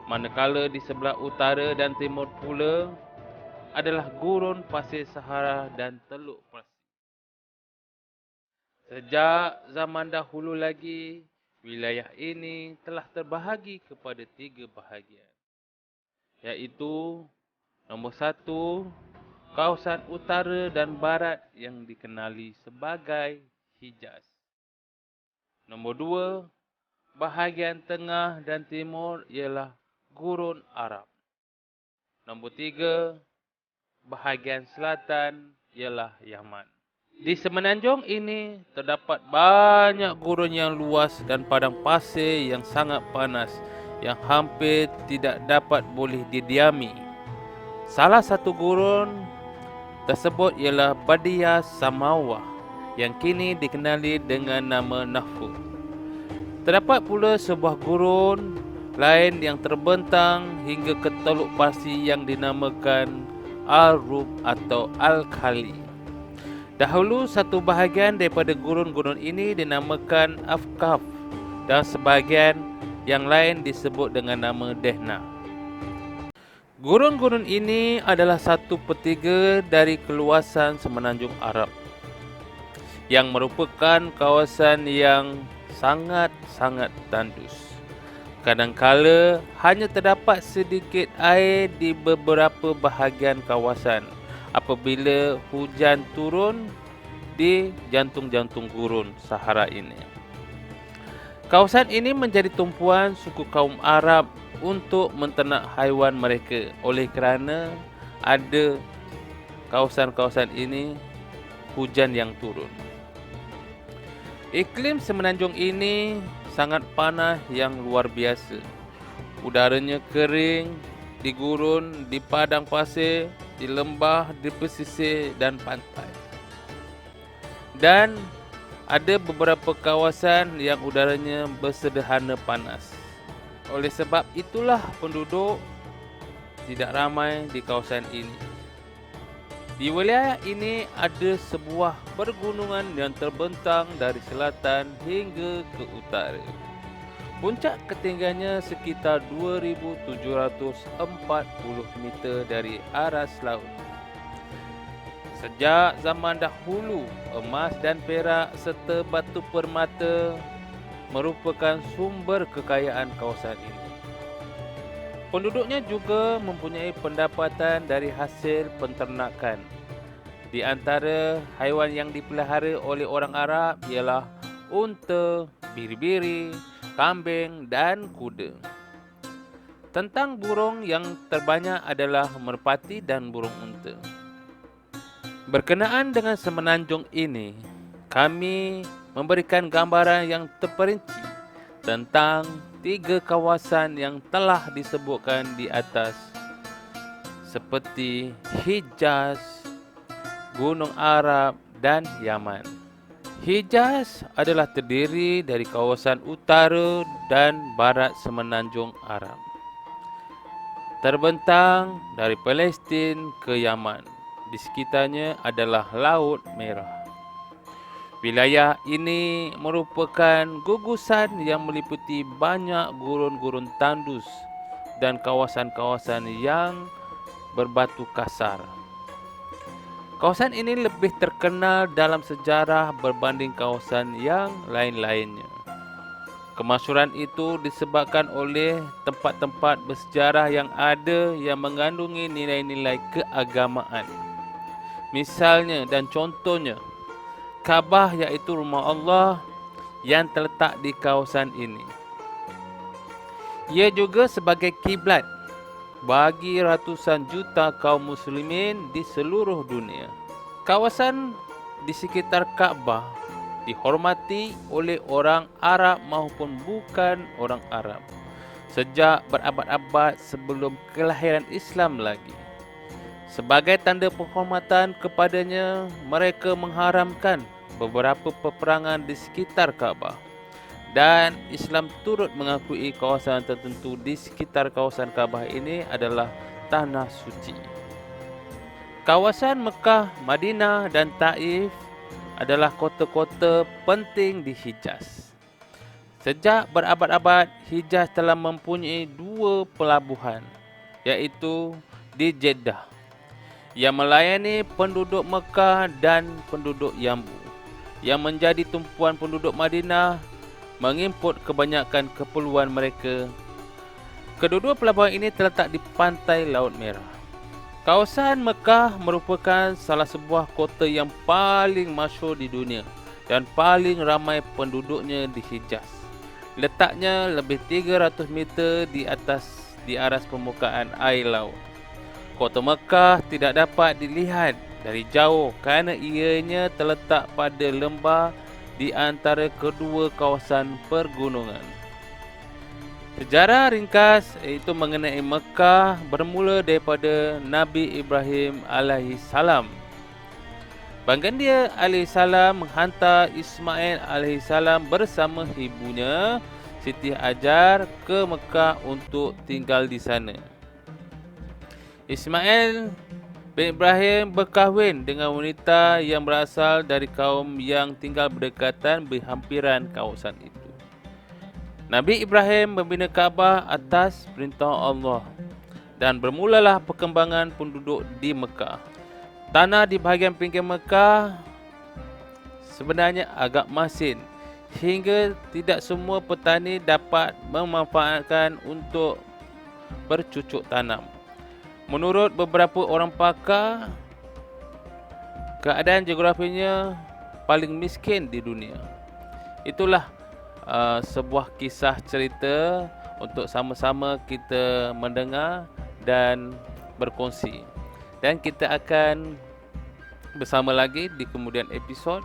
manakala di sebelah utara dan timur pula adalah gurun pasir Sahara dan Teluk Persia. Sejak zaman dahulu lagi, wilayah ini telah terbahagi kepada 3 bahagian, iaitu nombor 1, kawasan utara dan barat yang dikenali sebagai Hijaz. Nombor 2, bahagian tengah dan timur ialah Gurun Arab. Nombor 3, bahagian selatan ialah Yaman. Di semenanjung ini terdapat banyak gurun yang luas dan padang pasir yang sangat panas yang hampir tidak dapat boleh didiami. Salah satu gurun tersebut ialah Badia Samawah yang kini dikenali dengan nama Nafur. Terdapat pula sebuah gurun lain yang terbentang hingga ke Teluk Parsi yang dinamakan Al-Rub atau Al-Khali. Dahulu satu bahagian daripada gurun-gurun ini dinamakan Afkaf dan sebahagian yang lain disebut dengan nama Dehna. Gurun-gurun ini adalah 1/3 dari keluasan semenanjung Arab yang merupakan kawasan yang sangat-sangat tandus. Kadangkala hanya terdapat sedikit air di beberapa bahagian kawasan apabila hujan turun di jantung-jantung gurun Sahara ini. Kawasan ini menjadi tumpuan suku kaum Arab untuk menternak haiwan mereka oleh kerana ada kawasan-kawasan ini hujan yang turun. Iklim semenanjung ini sangat panas yang luar biasa. Udaranya kering di gurun, di padang pasir, di lembah, di pesisir dan pantai. Dan ada beberapa kawasan yang udaranya bersederhana panas. Oleh sebab itulah penduduk tidak ramai di kawasan ini. Di wilayah ini ada sebuah pergunungan yang terbentang dari selatan hingga ke utara. Puncak ketinggiannya sekitar 2,740 meter dari aras laut. Sejak zaman dahulu, emas dan perak serta batu permata merupakan sumber kekayaan kawasan ini. Penduduknya juga mempunyai pendapatan dari hasil penternakan. Di antara haiwan yang dipelihara oleh orang Arab ialah unta, biri-biri, kambing dan kuda. Tentang burung yang terbanyak adalah merpati dan burung unta. Berkenaan dengan semenanjung ini, kami memberikan gambaran yang terperinci tentang 3 kawasan yang telah disebutkan di atas seperti Hijaz, Gunung Arab dan Yaman. Hijaz adalah terdiri dari kawasan utara dan barat semenanjung Arab. Terbentang dari Palestin ke Yaman. Di sekitarnya adalah Laut Merah. Wilayah ini merupakan gugusan yang meliputi banyak gurun-gurun tandus dan kawasan-kawasan yang berbatu kasar. Kawasan ini lebih terkenal dalam sejarah berbanding kawasan yang lain-lainnya. Kemasyhuran itu disebabkan oleh tempat-tempat bersejarah yang ada yang mengandungi nilai-nilai keagamaan. Misalnya dan contohnya, Kaabah iaitu rumah Allah yang terletak di kawasan ini. Ia juga sebagai kiblat bagi ratusan juta kaum muslimin di seluruh dunia. Kawasan di sekitar Kaabah dihormati oleh orang Arab maupun bukan orang Arab sejak berabad-abad sebelum kelahiran Islam lagi. Sebagai tanda penghormatan kepadanya, mereka mengharamkan beberapa peperangan di sekitar Kaabah. Dan Islam turut mengakui kawasan tertentu di sekitar kawasan Kaabah ini adalah tanah suci. Kawasan Mekah, Madinah dan Taif adalah kota-kota penting di Hijaz. Sejak berabad-abad, Hijaz telah mempunyai 2 pelabuhan, iaitu di Jeddah, yang melayani penduduk Mekah dan penduduk Yambu, yang menjadi tumpuan penduduk Madinah mengimport kebanyakan keperluan mereka. Kedua-dua pelabuhan ini terletak di pantai Laut Merah. Kawasan Mekah merupakan salah sebuah kota yang paling masyhur di dunia dan paling ramai penduduknya di Hijaz. Letaknya lebih 300 meter di atas permukaan air laut. Kota Mekah tidak dapat dilihat dari jauh kerana ianya terletak pada lembah di antara kedua kawasan pergunungan. Sejarah ringkas iaitu mengenai Mekah bermula daripada Nabi Ibrahim alaihissalam. Baginda alaihissalam menghantar Ismail alaihissalam bersama ibunya Siti Hajar ke Mekah untuk tinggal di sana. Ismail bin Ibrahim berkahwin dengan wanita yang berasal dari kaum yang tinggal berdekatan berhampiran kawasan itu. Nabi Ibrahim membina Kaabah atas perintah Allah dan bermulalah perkembangan penduduk di Mekah. Tanah di bahagian pinggir Mekah sebenarnya agak masin hingga tidak semua petani dapat memanfaatkan untuk bercucuk tanam. Menurut beberapa orang pakar, keadaan geografinya paling miskin di dunia. Itulah sebuah kisah cerita untuk sama-sama kita mendengar dan berkongsi. Dan kita akan bersama lagi di kemudian episod.